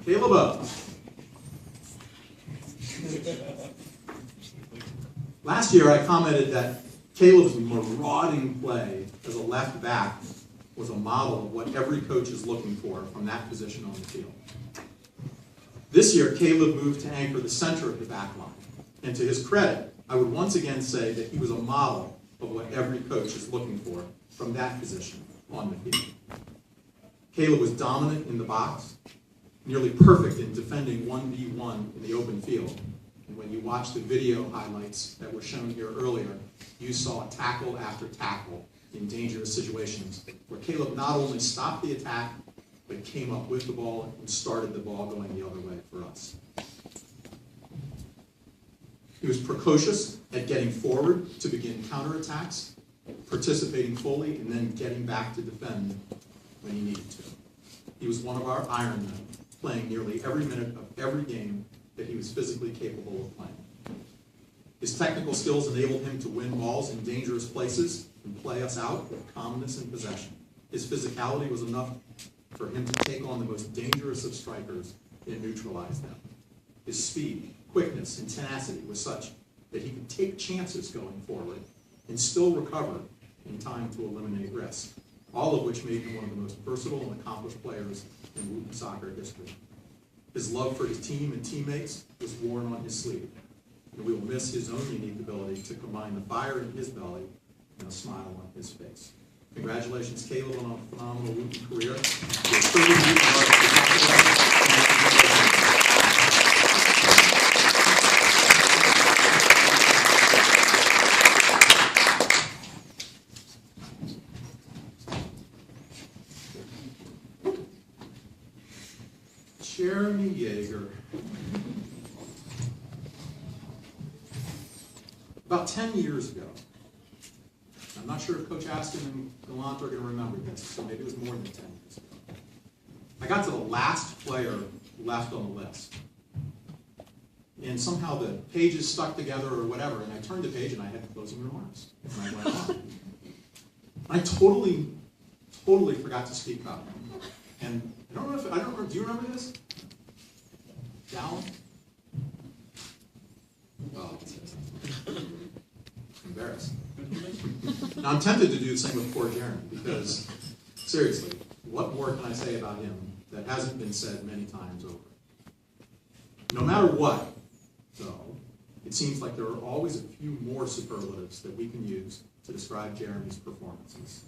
Caleb up. Last year I commented that Caleb's marauding play as a left back was a model of what every coach is looking for from that position on the field. This year, Caleb moved to anchor the center of the back line. And to his credit, I would once again say that he was a model of what every coach is looking for from that position on the field. Caleb was dominant in the box, nearly perfect in defending 1v1 in the open field. And when you watch the video highlights that were shown here earlier, you saw tackle after tackle in dangerous situations where Caleb not only stopped the attack, but came up with the ball and started the ball going the other way for us. He was precocious at getting forward to begin counterattacks, participating fully, and then getting back to defend when he needed to. He was one of our Iron Men, playing nearly every minute of every game that he was physically capable of playing. His technical skills enabled him to win balls in dangerous places and play us out with calmness and possession. His physicality was enough for him to take on the most dangerous of strikers and neutralize them. His speed, quickness, and tenacity was such that he could take chances going forward and still recover in time to eliminate risk, all of which made him one of the most versatile and accomplished players in Wooten soccer history. His love for his team and teammates was worn on his sleeve, and we will miss his own unique ability to combine the fire in his belly and a smile on his face. Congratulations, Caleb, on a phenomenal Wooten career. Jeremy Yeager. About 10 years ago, I'm not sure if Coach Askin and Gallant are going to remember this, so maybe it was more than 10 years ago. I got to the last player left on the list. And somehow the pages stuck together or whatever, and I turned the page and I had closing remarks. And I went on. I totally forgot to speak about him. And I don't remember, do you remember this? Down? Oh, embarrassed. Now I'm tempted to do the same with poor Jeremy because, seriously, what more can I say about him that hasn't been said many times over? No matter what, though, it seems like there are always a few more superlatives that we can use to describe Jeremy's performances.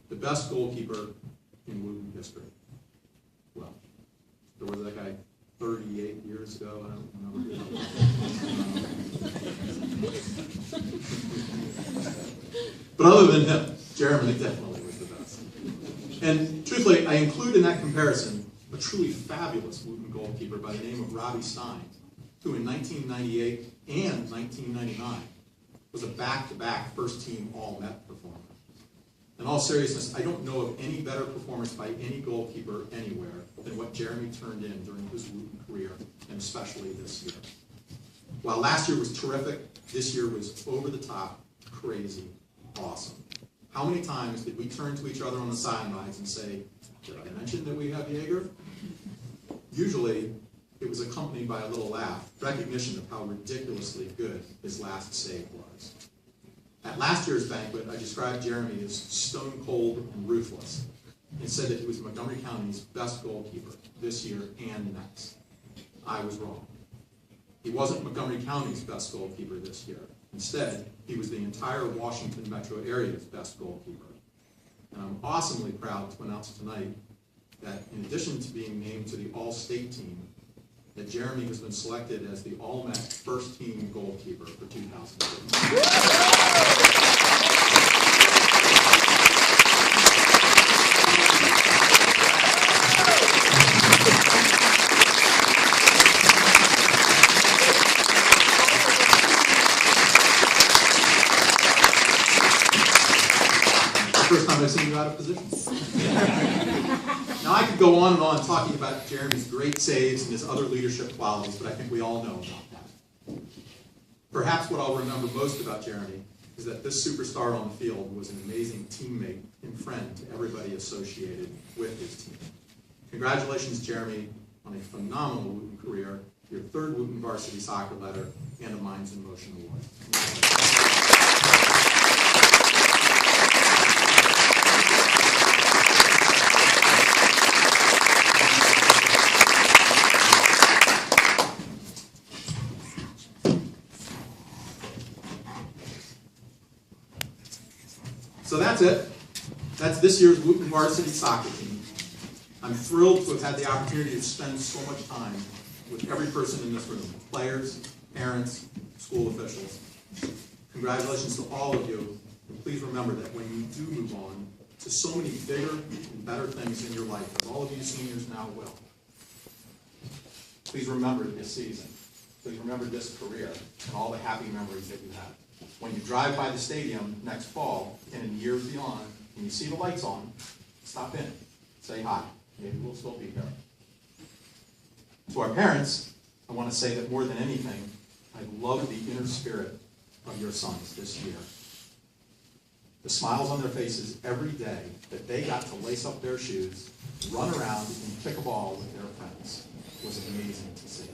The best goalkeeper in Wooten history. Well, there was that guy 38 years ago, I don't remember who that was. But other than him, Jeremy definitely was the best. And truthfully, I include in that comparison a truly fabulous Wooten goalkeeper by the name of Robbie Stein, who in 1998 and 1999 was a back-to-back first-team All-Met performer. In all seriousness, I don't know of any better performance by any goalkeeper anywhere than what Jeremy turned in during his Wooten career, and especially this year. While last year was terrific, this year was over-the-top, crazy, awesome. How many times did we turn to each other on the sidelines and say, did I mention that we have Yeager? Usually, it was accompanied by a little laugh, recognition of how ridiculously good his last save was. At last year's banquet, I described Jeremy as stone cold and ruthless, and said that he was Montgomery County's best goalkeeper this year and next. I was wrong. He wasn't Montgomery County's best goalkeeper this year. Instead, he was the entire Washington metro area's best goalkeeper. And I'm awesomely proud to announce tonight that in addition to being named to the All-State team, that Jeremy has been selected as the All-Met first-team goalkeeper for 2015. First time I've seen you out of position. Now I could go on and on talking about Jeremy's great saves and his other leadership qualities, but I think we all know about that. Perhaps what I'll remember most about Jeremy is that this superstar on the field was an amazing teammate and friend to everybody associated with his team. Congratulations, Jeremy, on a phenomenal Wooten career, your third Wooten Varsity Soccer letter, and a Minds in Motion Award. So that's it. That's this year's Wooten Varsity Soccer team. I'm thrilled to have had the opportunity to spend so much time with every person in this room, players, parents, school officials. Congratulations to all of you, and please remember that when you do move on to so many bigger and better things in your life, as all of you seniors now will, please remember this season. Please remember this career and all the happy memories that you had. When you drive by the stadium next fall and in years beyond, and you see the lights on, stop in, say hi. Maybe we'll still be here. To our parents, I want to say that more than anything, I love the inner spirit of your sons this year. The smiles on their faces every day that they got to lace up their shoes, run around, and kick a ball with their friends was amazing to see.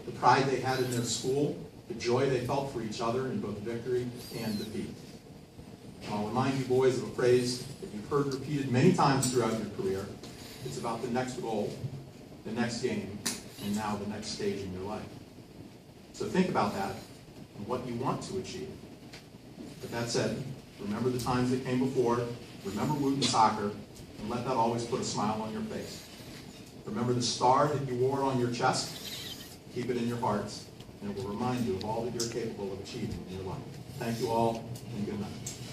The pride they had in their school, the joy they felt for each other in both victory and defeat. And I'll remind you boys of a phrase that you've heard repeated many times throughout your career. It's about the next goal, the next game, and now the next stage in your life. So think about that and what you want to achieve. But that said, remember the times that came before, remember Wooten soccer, and let that always put a smile on your face. Remember the star that you wore on your chest, keep it in your hearts, and it will remind you of all that you're capable of achieving in your life. Thank you all, and good night.